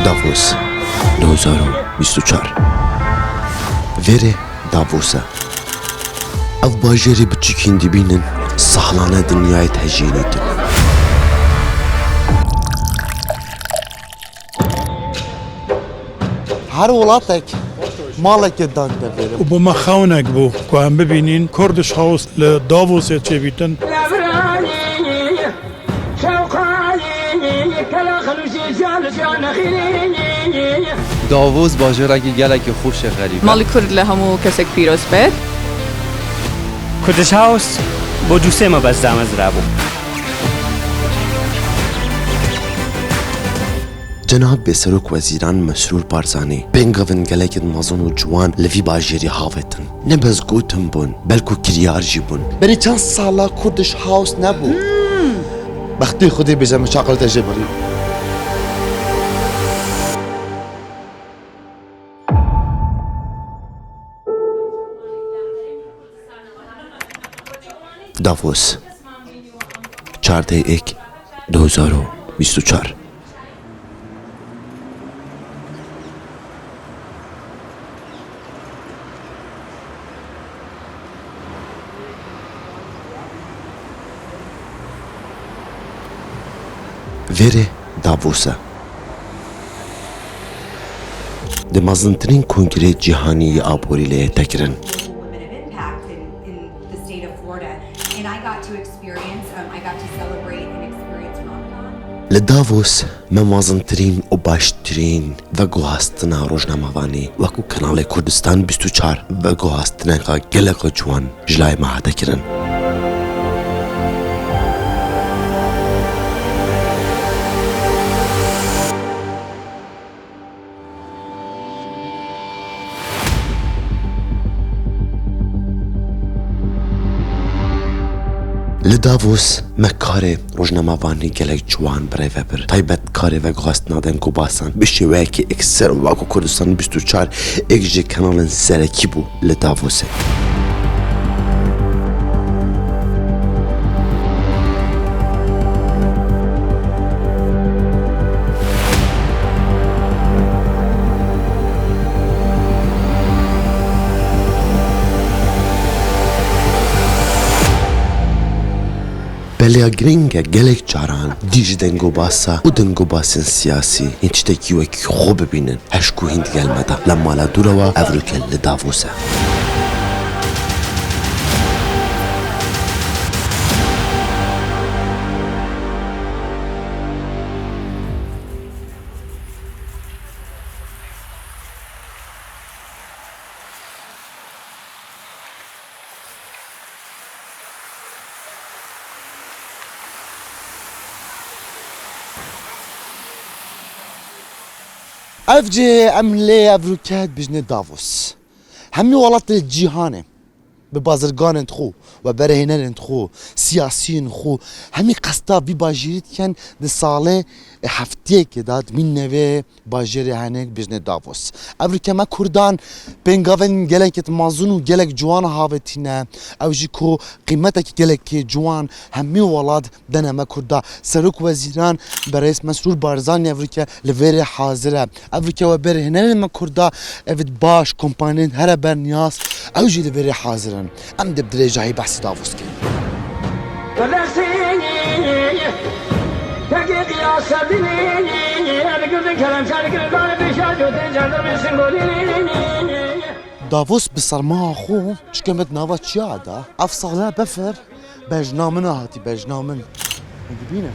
دافوس 2024 وره دافوسا اف باجری بچکین دبینن سهلانه دنیای تهجینیتن هر ولاتك مالك دان دبيرم و بما خونك بو كو هم ببینین کردش هاوس لدافوس چه بیتن داووس باجرکی گلک خوش غریبه مالی کرد لهمو کسک پیروز بید کردش هاوس با جوسه ما بس دام از رابو جناب بسروک وزیران مسرور بارزانی بنگوین گلکت مازن و جوان لوی باجری هاوتن نبز گوتن بون بلکو کریار جی بون بري چند سالا كردش هاوس نبو بختي خودي بجا مشاقل تجبري دافوس 14 2024 وره دافوسا ده مازنترین کنگره جهانی آبوری لیه تکرن women of impact in the state of Florida. And I got to experience, I got to celebrate and experience Ramadan. لدافوس ما مازنترین و باشترین و گوهستنا روزنامه‌وانی وکو کانال کردستان 24 و گوهستنا که گلک جوان جلای ما تکرن لدافوس ما کار روزنامه‌وانی گلک جوان برای وبر تایبت کار و گوهست نادن گوباسان بشه وکی اکثر واکو کردستان 24 اگجه کانال سرکی بو لدافوسه بلیا گرینگه گلک جاران دیج دنگو باسا و دنگو باسن سیاسی این چتکی وکی خوب ببینن هشکو هند گلمده لما لا دوروا افروکل لدافوسه افجي املي افروكات بجنة دافوس همي ولات الجيهانه ببازرگان انتخو و برهنر انتخو سیاسین خو همي قصدا بي باجيريت كان دي ساله هفتيه که داد من نوه باجيري هنك بجنة دافوس افروكا ما كردان بنگاون گلک مازون و گلک جوان هاوتينه او جي كو قيمتك گلک جوان همي ولاد دنا ما كردا سروك وزيران برئيس مسرور بارزاني افروكا لفيري حاضره افروكا و برهنر ما كردا افت باش كومبانين هر برنياس او جي لفيري حاضرن ام دب درجه بحث دافوس كي دافوس بصرما خو شكمت نافا تشادا افصلا بفر بجنامنا هاتي بجنامن بينا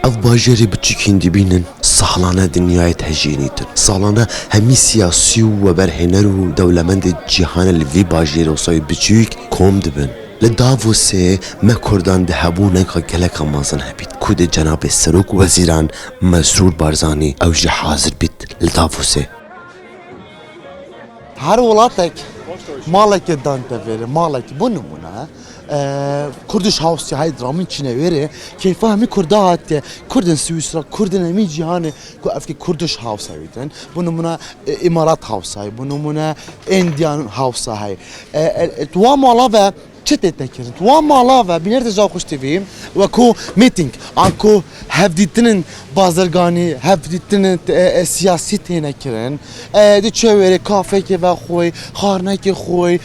اف باجری بچکین دبینن سهلانه دنیای تهجینیتن سهلانه همی سیاسی و برهنر و دولمند جهان الوی باجری و سای بچیک کم دبن لدافوسه ما کردان دهبونه که گلک مازن هبید کود جناب سروک وزیران مسرور بارزانی او جه حاضر بید لدافوسه هر ولاتك مالك دان تفير مالك بنمونا كردش هاوس هاي درامين چنويري كيف همي كردات كردن سويسرا كردن همي جهان كو افكي كردش هاوس هايتن بنمنا امارات هاوس هاي بنمنا انديان هاوس هاي تو مالاوا چته تکرد و مالاوا بینرد جا خوش تیویم و کو میتینگ آنکو هفدیتنن بازرگانی هفدیتنن سیاسی تینه کرن دی چویره کافه که و خوی خارنه که خوی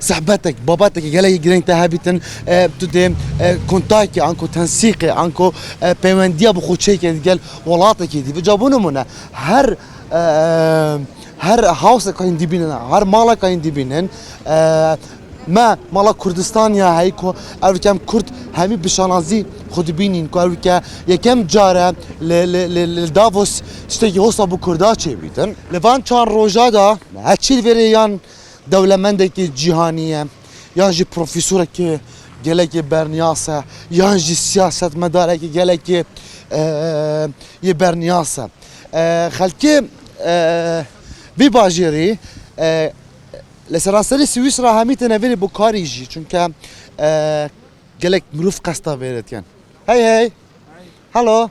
صحبتك باباتك گله گرنگ تهبیتن تو دیم کنتاکی آنکو تنسیقی آنکو پیوندیا بخوچه که گل ولاته که دی و جابونمونه هر هاوس کاین دی بینن هر مالا کاین دی بینن ما مالا کردستان یا هایی که اوریکم کرد همی بشانازی خود بینین که اوریکا یکم جاره لداوس شتاکی حسا بو کردا چه بیدن لوان چان روژا دا هچیل وره یان دولمنده که جهانیه یان جی پروفیسوره که گله که برنیاسه یان جی سیاست مداره که گله که یه برنیاسه خلکی بی باجیری لسرانسری سویسرا همی تنویری بو کاری جی چونکه گلک مروف قصدا بیرد کن Hey hello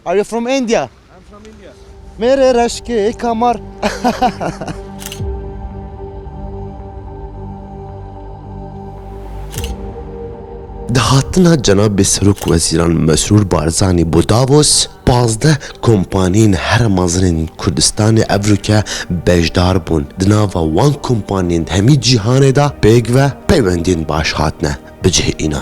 are you from India? I'm from India میره رشکی کمر دهاتنا جناب سروک وزیران مسرور بارزانی بو داووس 15 کمپانین هر مزرین کردستان افریقا بجدار بون دناوا وان کمپانین همی جیهان دا پیگ و پیوندین باش هاتنه بجه اینا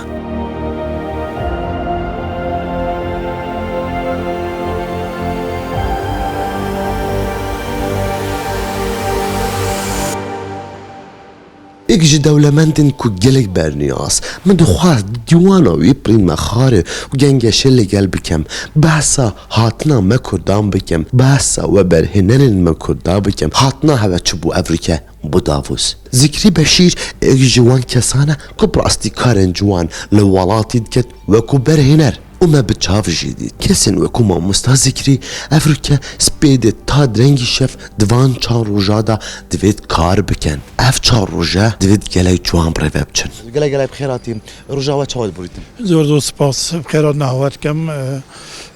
اجي دولمندن كو جلك برنياس من دخواست ديوانا ويبرين مخاره وجنجا شل قلبكم بحثا هاتنا ما كردان بكم بحثا وبرهنن ما كردان بكم هاتنا هوا چبو افريكا بو داووس ذكري بشير اجي جوان كسانه كو براستي كارن جوان لولاتي دكت وكو برهنر وما بتشاف جديد كسن وكما مستذكري افريكا سبيد تا درنگي شف دوان چان روجادا دوید کار بکن اف چان روجا دوید گلی جوان بروه بچن گله بخیراتی روجا و چاود بریدن زور سپاس بخیرات نهوت کم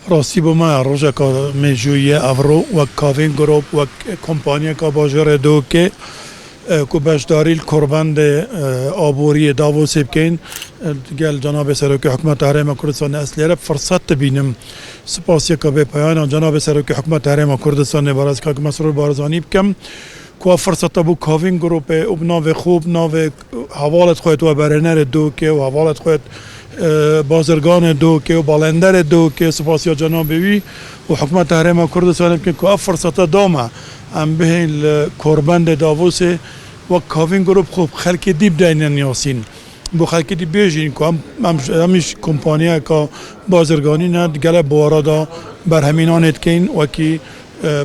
راستی با ما روجا که میجویه افرو و کافین گروپ و کمپانیا که باجر دو که کو بشداری القربان آبوری داووس بکن گل جناب سروک حکومت حرم کردستان اصلیه فرصت بینم سپاسی که به پایان جناب سروک حکومت حرم کردستان باز که مسرور بارزانی بکم که فرصت ابو کافین گروپ اب ناو خوب ناو حوالت خواهد و برنر دو که و حوالت خواهد بازرگان دو که و بالندر دو که سپاسی جناب بی و حکومت حرم کردستان بکن که فرصت دامه ام به قربان داووس و کافین گروپ خوب خلک دیب دینن یاسین بو خلک دیب بیجین که همیش کمپانیا که بازرگانی ند گله بواردا بر همینانت کین و کی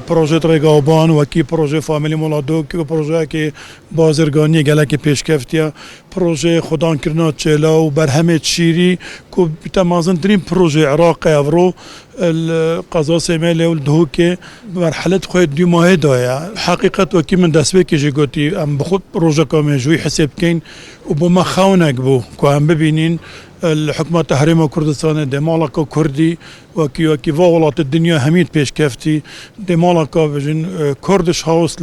پروژه رقابان و کی پروژه فامیلی مولادو که پروژه که بازرگانی گله که پیشکفتیا پروژه خدان کرنا چلا و بر همه چیری که تمازن ترین پروژه عراق افرو القضاء سماله والدهو که مرحله خود دو ماه دایا حقیقت و کی من دست که جگوتی ام بخود پروژه کامل جوی حساب کن و با ما خونک بو که هم ببینین الحكومة تحريم كردستان دمالك كردي وكي فولات الدنيا هميت بيش كفتي دمالك بجن كردش هاوس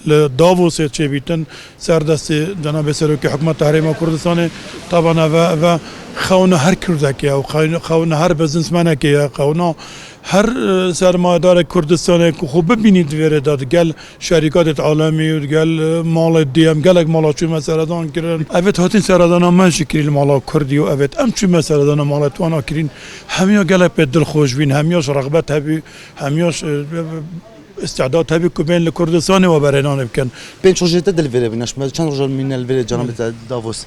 لدافوس تشبيتن سردست جناب سروك حكومة تحريم كردستان طبعا و خونا هر كردك او خونا هر بزنسمنك يا خونا هر سرمایه‌دار کردستان که خوب ببینید وره داد گل شرکات عالمی و گل مال دیم گلک مالا چون مسردان کردن اوت هاتین سردان من شکریل مالا کردی و اوت ام چون مسردان مالا توان کردین همیا گلک به دل خوش بین همیاش رغبت هبی همیاش استعداد هبی که بین کردستان و برهنان بکن بین چوجته دل وره بینش من چند روز من الوره جناب داووس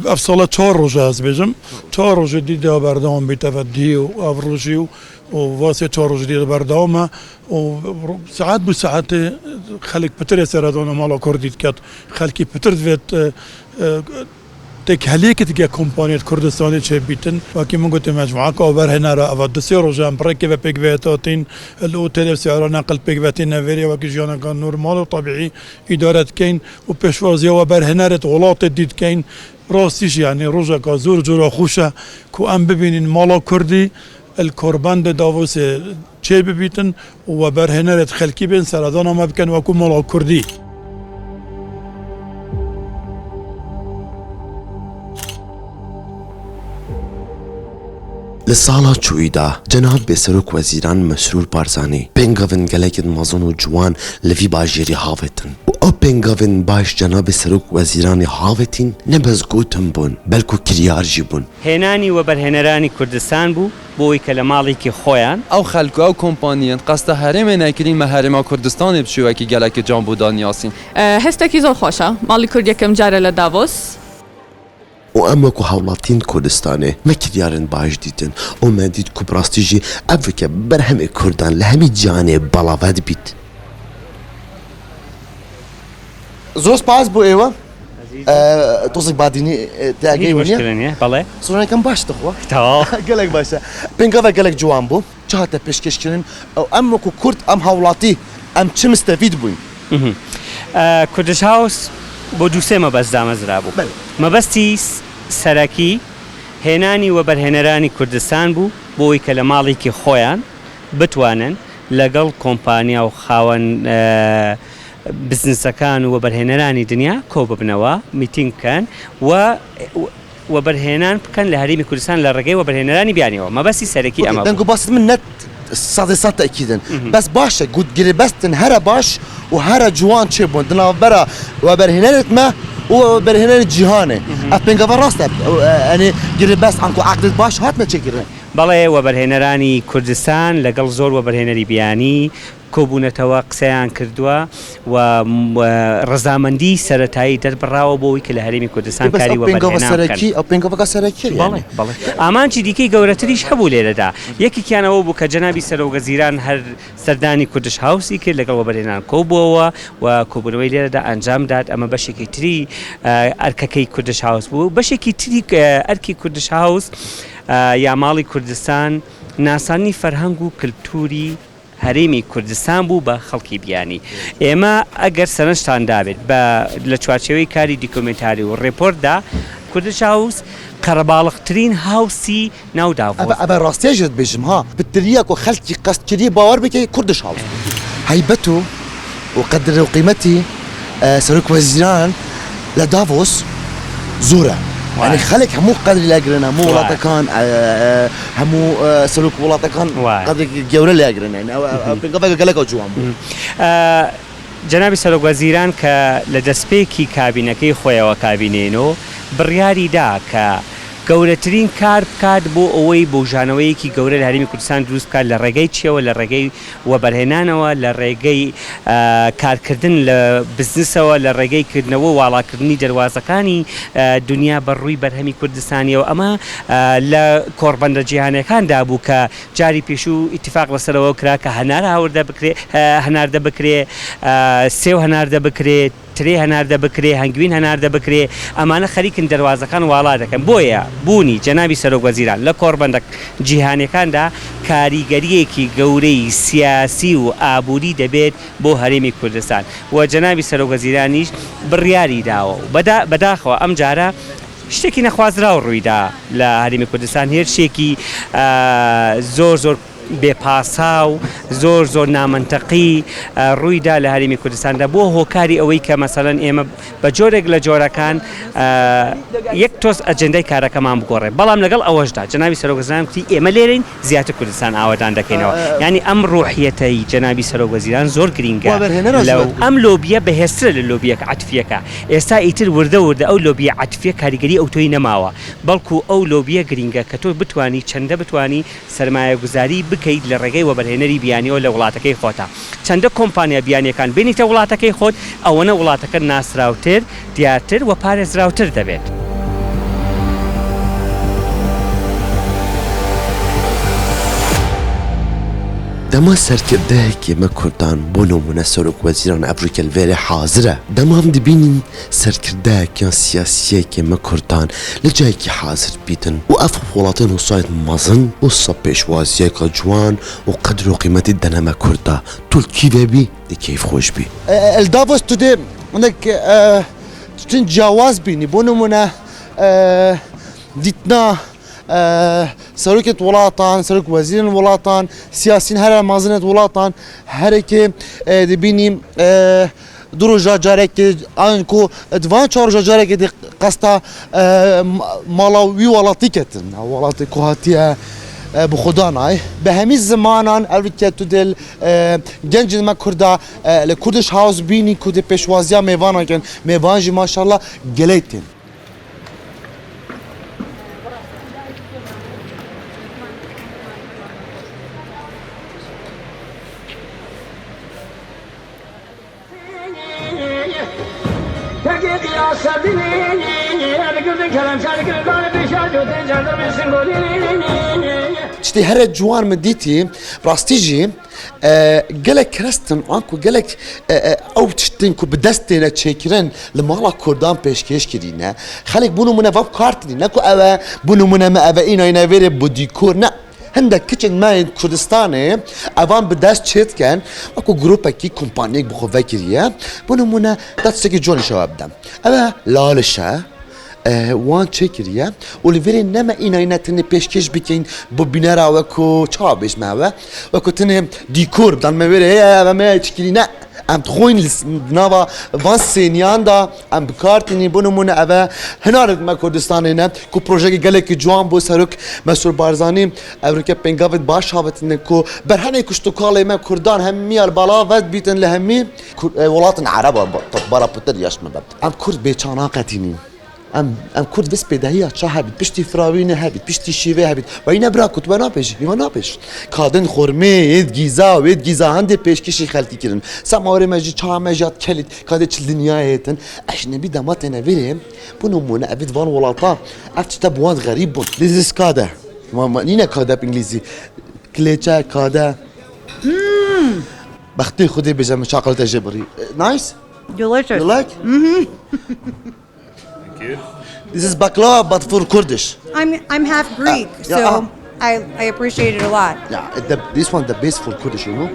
افساله 4 روز از بجم 4 روز دیده بردام بیتفدی و افروجی و واسه 4 روز دیده بردامه و ساعت بو ساعت خلق پتر سردان مالا کردید کد خلقی پتر دوید وقتك هليك تجي كومبانيا كردستاني شبيتن وكي من قلت مجموعة كوبر هنا رأى دسيرو جام بركة بيجفاتين الأوتيل سعر نقل بيجفاتين نافيريا وكيجانا كان نورمال وطبيعي إدارة كين وبشوازي وبر هنا رتغلاط ديد كين راستيش يعني روجا كازور جورا خوشة كو أم ببينين مالا كردي الكوربان دافوس چه ببیتن و بر هنرت خلکی بین سردان ما بکن و کو مالا کردی لسالا چویدا جناب بسروک وزیران مسرور بارزانی پنگاون گلکت مازن و جوان لوی باجری هاوتن و او پنگاون باش جناب سروک وزیران هاوتین نبز گوتن بون بلکو کریار جی بون هێنانی وە بەرهێنەرانی کوردستان بوو بۆی کە لە ماڵێکی خۆیان او خلکو او کمپانیان قصد هرم نکرین ما هرم کردستان بشوکی گلک جان بودان یاسین هەستێکی زۆر خۆشە ماڵی کورد یەکەم جارە لە داڤۆس و اما کو هاولاتین کردستانه مکریارن باش دیدن و من دید کو براستیجی اوکه بر همه کردان لهمی جانه بلاود بید زۆر سپاس بۆ ئێوە تۆزێک بادینی تاگەی هیچ وە مشکلە نییە بەڵێ سۆرانەکەم باش دەخوا تەواو گەلێک باشە پێنگاوە گەلێک جوان بوو چاتە پێشکەشکردن ئەو ئەم وەکو کورد ئەم هاوڵاتی ئەم چ مستەفید بووین کوردش هاوس بۆ دووسێ مەبەست دامەزرا بوو مەبەستی سەرەکی هێنانی وە بەرهێنەرانی کوردستان بوو بۆی کە لە ماڵێکی خۆیان بتوانن لەگەڵ کۆمپانیا و خاوەن بزنسەکان و بەرهێنەرانی دنیا کۆ ببنەوە میتینگ بکەن و بەرهێنان بکەن لە هەرێمی کوردستان لە ڕێگەی و بەرهێنەرانی بیانەوە مەبەستی سەرەکی ئەمە دەنگ و باست من نەت سادە سات تەکیدن بەس باشە گوتگیری بەستن هەرە باش و هەرە جوان چێ بوون دناوبەرە و بەرهێنەرت مە و بەرهێنەری جیهانێ ئەف پێنگاوە ڕاستە ئەنێ گیری بەست ئەنکو عقدت باش هاتمە چێگیرن بەڵێ وە بەرهێنەرانی کوردستان لەگەڵ زۆر وە بەرهێنەری بیانی کۆبوونەتەوە قسەیان کردووە و ڕەزامەندی سەرەتایی دەربڕاوە بۆەوەی کە لە هەرێمی کوردستان کاری وە بەرهێنان بکەن ئەو پێنگاوەکە سەرەکی بەڵێ بەڵێ ئامانجی دیکەی گەورەتریش هەبوو لێرەدا یەکێکیانەوە بوو کە جەنابی سەرۆگەزیران هەر سەردانی کوردش هاوسی کرد لەگەڵ وە بەرهێنان کۆبووەوە و کۆبوونەوەی لێرەدا ئەنجام داد ئەمە بەشێکی تری ئەرکەکەی کوردش هاوس بوو بەشێکی تری ئەرکی کوردش هاوس یا ماڵی کوردستان ناسانی فەرهەنگ و کللتوری هەرێمی کوردستان بوو بە خەڵکی بیانی ئێمە ئەگەر سەرنجتان دابێت لە چوارچێوەی کاری دیکۆمنتاری و ڕێپۆرتدا کوردش هاوس قەرەباڵغترین هاوسی ناو داڤۆس ئەبە ڕاستێژت بێژم ها بتریەک و خەلکی قەستکردی باوەڕ بکەی کوردش هاوس هەیبەت و قەدر و قیمەتی سەرۆک وەزیران لە داڤۆس زۆرە يعني خلك همو قدر لاقرن همو ولاطكان همو سلوك ولاطكان قدر جورة لاقرن يعني قبل قالك جوان جنابی سەرۆک وەزیران کە لە دەستپێکی کابینەکەی خۆیەوە کابینێنەوە بڕیاری دا کە گەورەترین کار بکات بۆ ئەوەی بۆژانەوەیەکی گەورە لە هەرێمی کوردستان دروست بکات لە ڕێگەی چیەوە لە ڕێگەی وەبەرهێنانەوە لە ڕێگەی کارکردن لە بزنسەوە لە ڕێگەی کردنەوە واڵاکردنی دەواازەکانی دنیا بەڕووی بەرهەمی کوردستانیەوە ئەمە لە کۆڕبەندە جیهانەکاندا بوو کە جاری پێشوو ئیتیفاق لەسەرەوە کرا کە هەنار هاوردە بکرێ هەناردە بکرێ سێو هەناردە بکرێت ترێ هەناردە بکرێ هەنگوین هەناردە بکرێ ئەمانە خەریکن دەواازەکان واڵا دەکەن بۆیە بوونی جەنابی سەرۆک وەزیران لە کۆڕبەندە جیهانەکاندا کاریگەریەکی گەورەی سیاسی و ئابووری دەبێت بۆ هەرێمی کوردستان و جەنابی سەرۆک وەزیرانیش بڕیاری داوە و بەداخەوە ئەم جارە شتێکی نەخوازراوە ڕوویدا لە هەرێمی کوردستان هێرشێکی زۆر بێپاسا و زۆر نامەنتەقی ڕوویدا لە هەرێمی کوردستاندا بۆ هۆکاری ئەوەی کە مەسەڵەن ئێمە بە جۆرێک لە جۆرەکان یەک تۆز ئەجەندەی کارەکەمان بگۆڕێ بەڵام لەگەڵ ئەوەشدا جەنابی سەرۆک وەزیران وتی ئێمە لێرەین زیاتر کوردستان ئاوەدان دەکەینەوە یعنی ئەم ڕوحیەتەی جەنابی سەرۆک وەزیران زۆر گرینگە ئەم لۆبیە بەهێزترە لە لۆبیەکە عەتفیەکە ئێستا ئیتر وردە ئەو لۆبیە عەتفیە کاریگەری ئەو تۆی نەماوە بەڵکو ئەو لۆبیە گرینگە کە تۆ بتوانی چەندە بتوانی سەرمایەگوزاری بکەیت لە ڕێگەی وەبەرهێنەری بیانیەوە لە وڵاتەکەی خۆتە چەندە کۆمپانیا بیانیەکان بینیتە وڵاتەکەی خۆت ئەوەنە وڵاتەکە ناسراوتر دیارتر و پارێزراوتر دەبێت. دما سرکردهکی ما کردان بۆ نمونە سەرۆک وەزیران ئەفریقا الڤێرە حاضرە دەمام دەبینین سەرکردهەکیان سیاسیەکی ما کردان لە جایەکی حاضر بیتن و ئەف وڵاتان وسایت مەزن و سە پێشوازیەکە جوان و قەدر و قیمەتی دەنەمە کوردە تولکی بێبی دەکەیف خۆش بی الدافوس تودي عندك تشتين جواز بيني بونمونا ديتنا سەرۆکێت وڵاتان سەرۆک وەزیرن وڵاتان سیاسین هەرە مازنێت وڵاتان هەرێکێ دەبینیم دو ڕۆژە جارێکی ئەن کو دوان چهار ڕۆژە جارێکی قەستا ماڵا وی وڵاتی کەتن وڵاتی کو هاتیە بخدا نای به هەمی زمانان ئەلبەتە تو دل گەنج me Kurda li Kurdish House bînî ku di pêşwaziya mêvanan kin mêvan jî maşallah gelek tên. Tiştî here ciwan min dîtî rastî jî gelek kestin an ku gelek ew tiştên ku bi dest têne çêkirin li mala Kurdan pêşkêş kirîne xelek bû nimune vev kartinî ne ku ew e bû nimune me ev e înayîne vêrê bi dîkor ne hindek kiçik me Kurdistanê evan bi dest çêtken wekû grupekî kompanyek bi xwe vekiriye bû nimune da tiştekî ciwan îşewa bidem ew e laliş e وان چکریه اولیوری نم اینای نتنی پیشکش بکین با بینرا و کو چابش ماوه و کو تنه دیکور بدن میوره و ما چکری نه ام تخوین نوا وان سینیان دا ام بکارتنی بونمونه اوه هنارد ما کردستان نه کو پروژه گله کی جوان بو سرک مسئول بارزانی امریکا پنگاوت باش هاوتنه کو برهنه کشتو کاله ما کردان هم میال بالا ود بیتن لهمی ولاتن عرب برا پتر یاش مبد ام کرد بیچاناقتینی ام کرد بس بدهی چه هبید پشتی فراوینه هبید پشتی شیوه هبید و این برا کت و ناپیش و ناپیش کادن خورمه ید گیزا هنده پیشکشی خلقی کردن سماره مجی چه مجات کلید کاده چل دنیای هیتن اجنبی دمات نویریم بنمونه ابید وان ولاتا افت بوان غریب بود لیزیس کاده ما نینه کاده بانگلیزی کلیچه کاده بختی خودی بجم شاقل تجبری نایس Delicious. You like? This is baklava, but for Kurdish. I'm half Greek, yeah, so I appreciate it a lot. Yeah, this one the best for Kurdish, you know.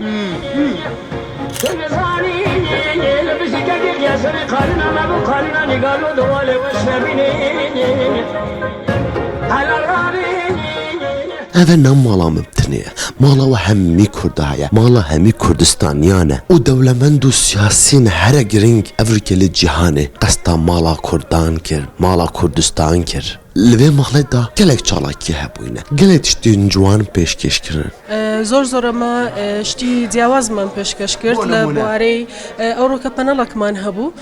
Ev ne mala mebteniye, mala ve hemmi Kurdaya, mala hemmi Kurdistaniyane. O devlemendu siyasin her giring evrikeli cihane, qasta mala Kurdan kir, mala Kurdistan kir. Lve mahlet da gelek çalaki hebuyne, gelek tiştin ciwan peşkeş kirin. زۆر ئەمە شتی جیاوازمان پێشکەش کرد لە بوارەی ئەوڕۆکە پەنەڵێکمان هەبوو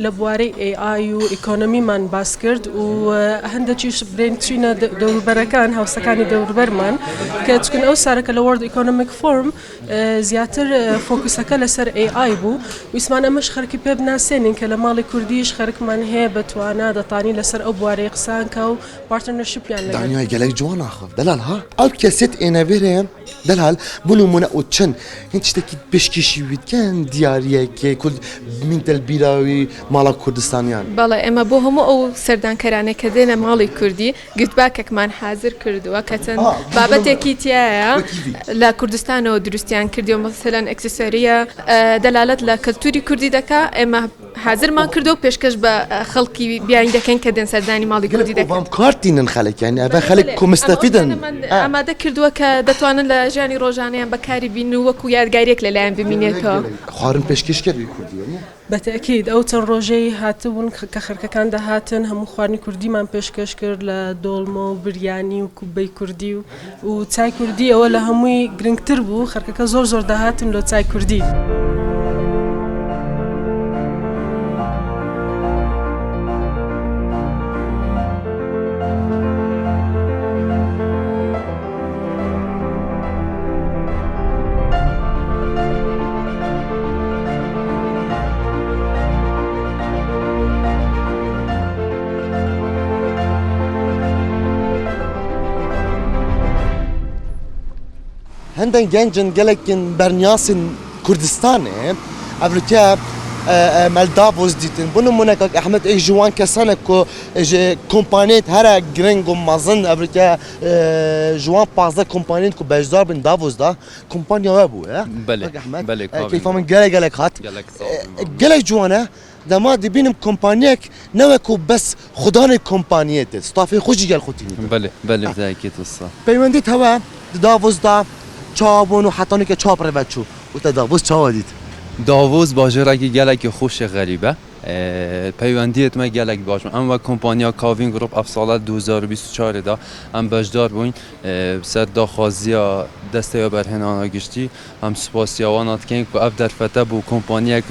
لە بوارەی AI و ئیکۆنۆمیمان باس کرد و هەندێکیش برێنچینە دەوروبەرەکان هاوسەکانی دەوروبەرمان کە چکن ئەو سارەکە لە World Economic Forum زیاتر فۆکوسەکە لەسەر AI بوو ویسمان ئەمەش خەرکی پێ بناسێنین کە لە ماڵی کوردیش خەرکمان هەیە بەتوانە دەتانی لەسەر ئەو بوارەی قسانکە و پارتنەرشیپیان لەگەڵ دانیای gelek ciwan axev delal ha ew keset êne vêrê delal bunumune û çin hin tiştekî pêşkêşî wî dikin diyariyekê ku min telbîra wî mala Kurdistaniyan بەڵێ ئێمە بۆ هەموو ئەو سەردانکەرانە کە دێنە ماڵی کوردی گوتباکێکمان حازر کردووە کە چەند بابەتێکی تایە لە کوردستانەوە دروستیان کردیەوە مەسەلەن ئەکسسوەریە دەلالەت لە کەلتوری کوردی دەکا ئێمە حازرمان کردو و پێشکەش بە خەڵکی بیان دەکەن کە دێن سەردانی ماڵی کوردی دەکەن کارتینن خەلک یعنی ئەvە خەلک کو مستەفیدن ئامادە کردووە کە دەتوانن لە ژیانی ڕۆژانەیان بەکاری بین و وەکو یادگاریەک لەلایەن ببینێتەوە خوارن پێشکەشکەر وی کوردی بەتەکید ئەو چەند ڕۆژەی هاتبوون کە خەرکەکان داهاتن هەموو خواردنی کوردیمان پێشکەش کرد لە دۆڵمە و بریانی و کوبەی کوردی و چای کوردی ئەوە لە هەمووی گرنگتر بوو خەرکەکە زۆر داهاتن لە چای کوردی. هندن جنجن جلكن برنياسن كردستان افريكا مال دافوس ديتن بنو منك احمد اي جوان كسنه كو كومبانيت هرا جرينجو مازن افريكا جوان بازا كومبانيت كو بجدار بن دافوس دا كومبانيا ابو بله كيف من جلك هات جلك جوانا دما دي بينم كومبانيك نوكو بس خدان كومبانيات ستافي خوجي قال خوتيني بله ذاكيت الصح بيونديت هوا دافوس دا چابون و حتی که چاب رو بچو و تا داووس چا دید داووس باجرکی گلک خوش غریبه پیوندیت ما گلک باشم اما کمپانیا کاوین گروپ افسال 2024 دا هم بجدار بوین سر داخوازیا دسته برهنان گشتی هم سپاسیاوانات کن که اف در فته بو کمپانیا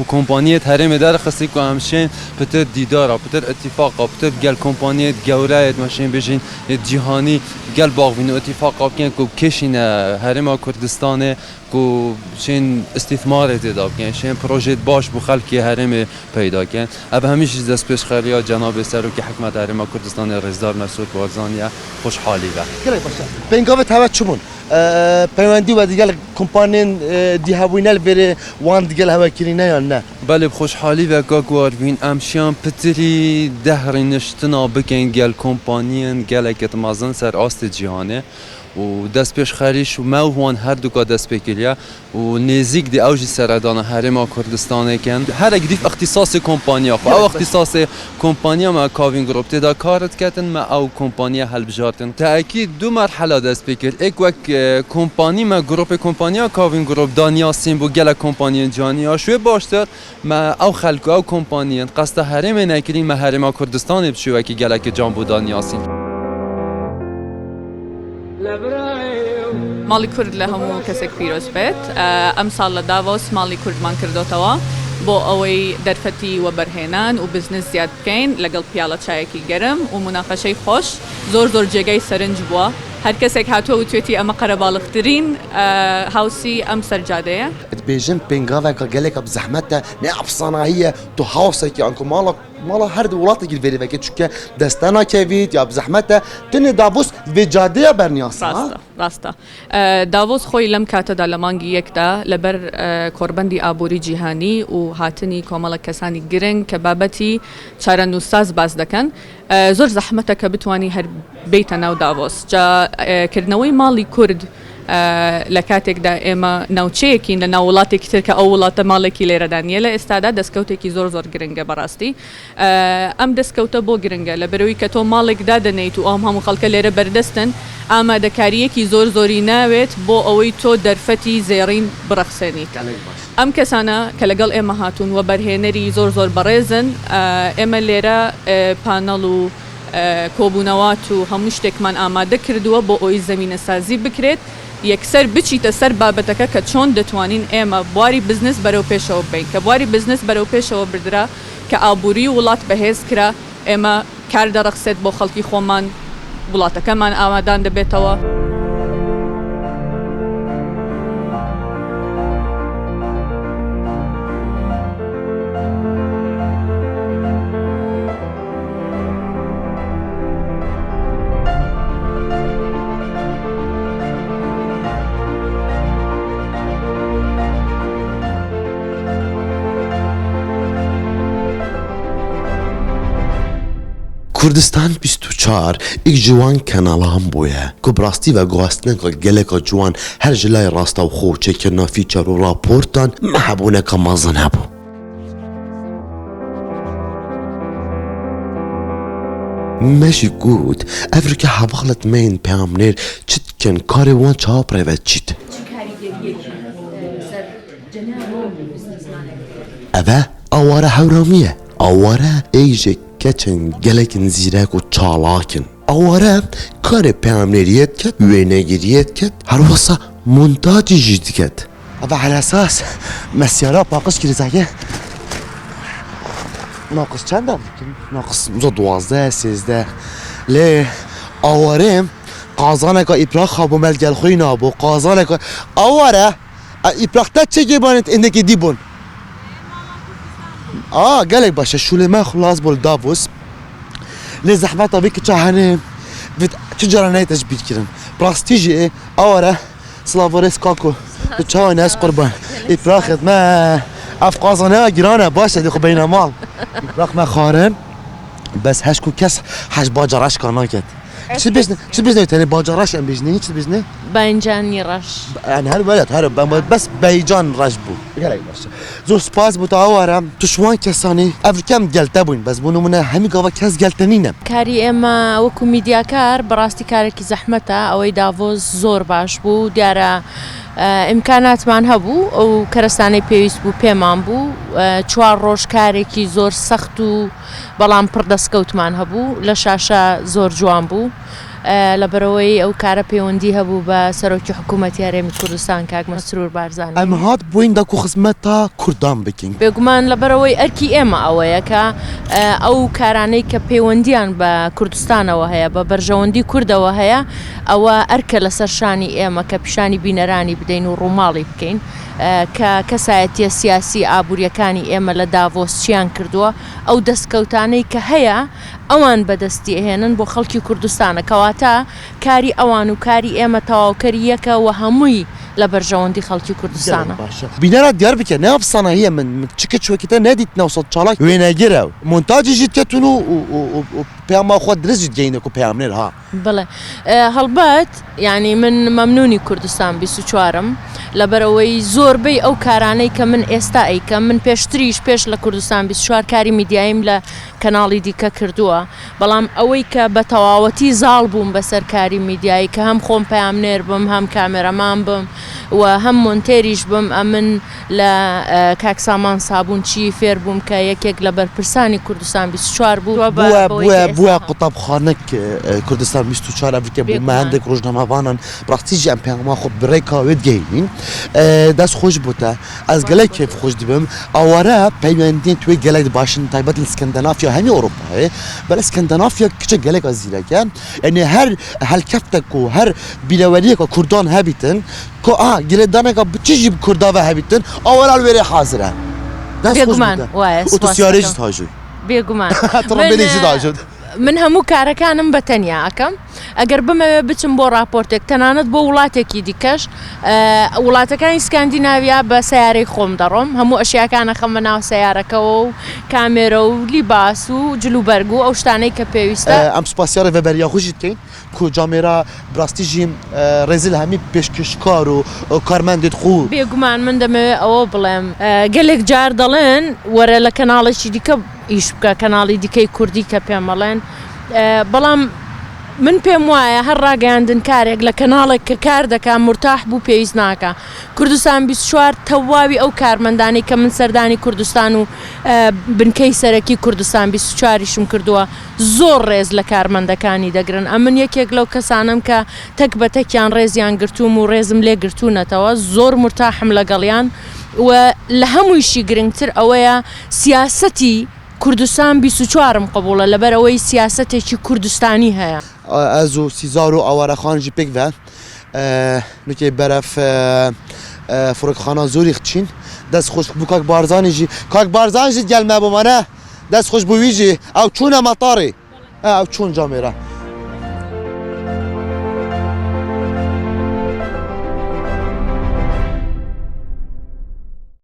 کمپانیت هرم در خستی که همشین پتر دیدارا پتر اتفاقا پتر گل کمپانیت گورایت ماشین بجین جهانی گل باغوین اتفاقا کن که کشین هرم کردستان کو شین استثمار دیداب کن شین پروژه باش بو خلکی هرم پیدا کن اب همیشه دست پیش خیریا جناب سرو که حکمت هرم کردستان رزدار مسعود بارزانیا خوشحالی و گله باشه بنگاو تابع چمون پیوندی و دیگه کمپانین دی هاوینل بره وان دیگه هوا کرینه یا نه بله خوشحالی و گاگوار بین امشیان پتری دهر نشتنا بکن گل کمپانین گلکت مازن سر آست جهانه و دست پیش خریش و موهوان هر دو که دست بکریا و نزیک دی اوجی سردان هرم کردستان کن هر اگریف اختصاص کمپانیا خو او اختصاص کمپانیا ما کاوین گروپ تدا کارت کتن ما او کمپانیا حل بجارتن تاکید دو مرحله دست بکر یک وقت کمپانی ما گروپ کمپانیا کاوین گروپ دانیاسین بو گله کمپانی جانی شوی باشتر ما او خلق او کمپانی قصد هرم نکرین ما هرم کردستان بشو کی گله که جان بو دانیاسین ماڵی کورد لە هەموو کەسێک پیرۆز بێت ئەم ساڵ لە داڤۆس ماڵی کوردمان کردوتەوە بۆ ئەوەی دەرفەتی وەبەرهێنان و بزنس زیاد بکەین لەگەڵ پیاڵە چایەکی گەرم و مناقەشەی خۆش زۆر جێگەی سەرنج بووە هەر کەسێک هاتووە و توێتی ئەمە قەرەباڵغترین هاوسی ئەم سەرجادەیە بيجن بينغافا قالك بزحمتها نعب صناعيه تو هاوسك يعني مالا هر دولاتك الفيري فكت شكا دستانا كيفيت يا بزحمتها تني دافوس بجاديه برنياس ڕاستە داڤۆس خۆی لەم کاتەدا لە مانگی یەکدا لەبەر کۆربەندی ئابووری جیهانی و هاتنی کۆمەڵە کەسانی گرنگ کە بابەتی چارەنووساز باز دەکەن زۆر زەحمەتە کە بتوانی هەر بیتە ناو داڤۆس جا کردنەوەی ماڵی کورد لە کاتێکدا ئێمە ناوچەیەکین لە ناو وڵاتێکی تر کە ئەو وڵاتە ماڵێکی لێرەدانیە لە ئێستادا دەستکەوتێکی زۆر گرنگە بەڕاستی ئەم دەستکەوتە بۆ گرنگە لە بەرەوەی کە تۆ ماڵێک دادەنیت و ئەم هەموو خەڵکە لێرە بەردەستن ئامادەکاریەکی زۆری ناوێت بۆ ئەوەی تۆ دەرفەتی زێڕین بڕەخسێنیت ئەم کەسانە کە لەگەڵ ئێمە هاتوون و بەرهێنەری زۆر بەڕێزن ئێمە لێرە پانەڵ و کۆبوونەوات و هەموو شتێکمان ئامادە کردووە بۆ ئەوی زەمینە سازی بکرێت یەکسەر بچیتە سەر بابەتەکە کە چۆن دەتوانین ئێمە بواری بزنس بەرەو پێشەوە بین کە بواری بزنس بەرەو پێشەوە بردرا کە ئابووری وڵات بەهێز کرا ئێمە کار دەڕەخسێت بۆ خەڵکی خۆمان وڵاتەکەمان ئامادان دەبێتەوە. کردستان 24 ایک جوان کانالا هم بویه که براستی و گواستنه که گلک جوان هر جلای راستا و خو چکرنا فیچر و راپورتان محبونه که مازن هبو ماشي گود افریکا حوالت مین پیامنیر چید کن کاری وان چا پریوت چید اوه آواره هورامیه آواره ایجه کچن گلکن زیرک و چالاکن آواره کار پیامنریت کد وینگیریت کد هر واسه منتاجی جید کد اوه على اساس مسیارا باقش کریزاگه ناقص چند ناقص 12 لی آواره قازانه که ایپراخ خوابو ملگل خوی نابو قازانه که آواره ایپراخ تا چه گیبانت اندکی دیبون قالك باشه شو ما خلاص بول دافوس لي زحمتها بيك تشاهني تجرى ناي تجبيد كرن براستيجي اورا سلاوارس کاکو تو چای ناس قربان افراخت ما افقازانه گرانه باشه دیگه بین مال افراخ ما خارن بس هشكو كاس حاج باجراش كاناكت شو بزني تاني باجراش ام بزني شو بزني باینجانی ڕەش يعني هالولد بس بيجان رجبو يلا باشا زور سباس متعاورم تو شوان كساني افريكام قلتا بوين بس بونو منا همي قاوا كاس قلتنينا کاری ئێمە وەکو میدیاکار بەڕاستی کارێکی زەحمەتە ئەوەی داڤۆز زۆر باش بوو دیارە ئیمکاناتمان هەبوو ئەو کەرەستانەی پێویست بوو پێمان بوو 4 ڕۆژ کارێکی زۆر سەخت و بەڵام پڕدەستکەوتمان هەبوو لە شاشە زۆر جوان بوو لەبەرەوەی ئەو کارە پەیوەندی هەبوو بە سەرۆکی حکوومەتی هەرێمی کوردستان کاک مەسرور بارزانی ام هات بوين داكو خزمتا كردان بكين بێگومان لەبەرەوەی ئەرکی ئێمە ئەوەیە کە ئەو کارانەی کە پەیوەندیان بە کوردستانەوە هەیە بە بەرژەوەندی کوردەوە هەیە ئەوە ئەرکە لەسەر شانی ئێمە کە پیشانی بینەرانی بدەین و ڕووماڵی بکەین کە کەسایەتیە سیاسی ئابوووریەکانی ئێمە لە داڤۆسچیان کردووە ئەو دەستکەوتانەی کە هەیە ئەوان بەدەستی هێنن بۆ خەڵکی کوردستانە کەواتە کاری ئەوان و کاری ئێمە تەواوکەری یەکەوە هەمووی لە بەرژەوەندی خەڵکی کوردستانە بینەرە دیار بکە نافسانە هەیە من چکە چوەکیتە نەدیت ناوسەد چاڵک وێنەگیرە مۆنتاجیژیت کەتون و پێیانما خۆ درزیت گەینەک و پێیامنێر ها بڵێ هەڵبەت یعنی من مەمنونی کوردستان 24م لەبەرەوەی زۆربەی ئەو کارانەی کە من ئێستا ئەیکەم من پێشتریش پێش لە کوردستان 24 کاری میدیایم لە کەناڵی دیکە کردووە بەڵام ئەوەی کە بە تەواوەتی زاڵ بووم بەسەر کاری میدیایی کە هەم خۆم پەیامنێر بم هەم کامێرەمان بم و هەم مۆنتێریش بم ئەمن لە کاکسامان سابوونچی فێر بووم کە یەکێک لە بەرپرسانی کوردستان 24 بوو بووە قوتابخانەك کوردستان 24 ئەفریقیا بوو مە هەندێک ڕۆژنامەوانان بڕاستیژی ئەم پێیانما خۆ بڕێکاوێت گەینین دەست خۆش بووتە ئەس گەلێک کێف خۆش دبم ئەوەرە پەیوەندی توێ گەلێک باشن تایبەت لە سکەندەنافیا هەمی ئەوروپایە بەلە سکەندەنافیا کچە گەلێک زیرەکە یعنی هەر هەلکەفتێک و هەر بیلەوەریەکە کوردان هەبیتن کۆ گلێدانێکە بچیژی کورداوە هەبیتن ئەوەرا وێرە حازرە بێگومان وایە ئۆتۆسیارێژی تاژووی بێگومان تڕۆمبیلێکی تاژووت من هەموو کارەکانم بەتەنیا ئەەکەم ئەگەر بمەوێ بچم بۆ راپۆرتێک تەنانەت بۆ وڵاتێکی دیکەش وڵاتەکانی سکاندیناویا بە سیارەی خۆم دەڕۆم هەموو ئەشیاکانە خەمە ناو سیارەکەەوە و کامێرە و لیباس و جلوبەرگ و ئەو شتانەی کە پێویستە ئەم سوپاسیارە بەبەریا خوشی بکەین کو جامێرا براستیژیم ڕێزل هەمی پێشکەشکار و کارمەندێت خو بێگومان من دەمەوێت ئەوە بڵێم گەلێک جار دەڵێن وەرە لە کەناڵێکی دیکە ئیش بکە کەناڵی دیکەی کوردی کە پێم بەڵێن بەڵام من پێم وایە هەر ڕاگەیاندن کارێک لە کەناڵێک کە کار دەکات مرتاح بوو پێویست ناکە کوردستان 24 تەواوی ئەو کارمەندانی کە من سەردانی کوردستان و بنکەی سەرەکی کوردستان 24شم کردووە زۆر ڕێز لە کارمەندەکانی دەگرن ئەمن یەکێک لەو کەسانم کە تەک بە تەکیان ڕێزیان گرتووم و ڕێزم لێ گرتوونەتەوە زۆر مرتاحم لەگەڵیان و لە هەموویشی گرنگتر ئەوەیە سیاسەتی کوردستان 24م قبوڵە لەبەرەوەی سیاسەتێکی کوردستانی هەیە ئەز و سیزار و ئەوارەخانجی پێک بە نوکێ بەرەف فڕۆکخانە زۆری خچین دەست خۆش بوو کاک بارزانیژی گەلمە بۆمانە دەست خۆش بوویژی ئەو چوونە مەتاڕی ئەو چوون جامێرە